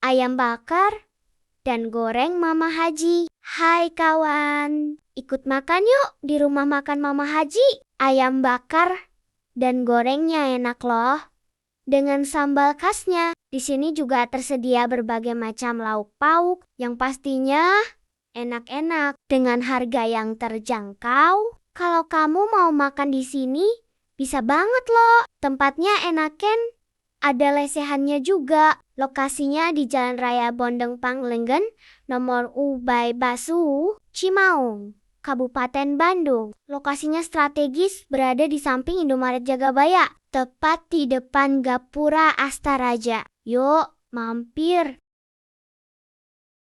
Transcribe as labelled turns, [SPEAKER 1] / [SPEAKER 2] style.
[SPEAKER 1] ayam bakar, dan goreng Mama Haji. Hai kawan, ikut makan yuk di rumah makan Mama Haji. Ayam bakar dan gorengnya enak loh. Dengan sambal khasnya, di sini juga tersedia berbagai macam lauk pauk yang pastinya enak-enak dengan harga yang terjangkau. Kalau kamu mau makan di sini, bisa banget loh. Tempatnya enak kan? Ada lesehannya juga. Lokasinya di Jalan Raya Bondeng Panglenggen, nomor Ubay Basu, Cimaung, Kabupaten Bandung. Lokasinya strategis, berada di samping Indomaret Jagabaya, tepat di depan Gapura Astaraja. Yuk, mampir.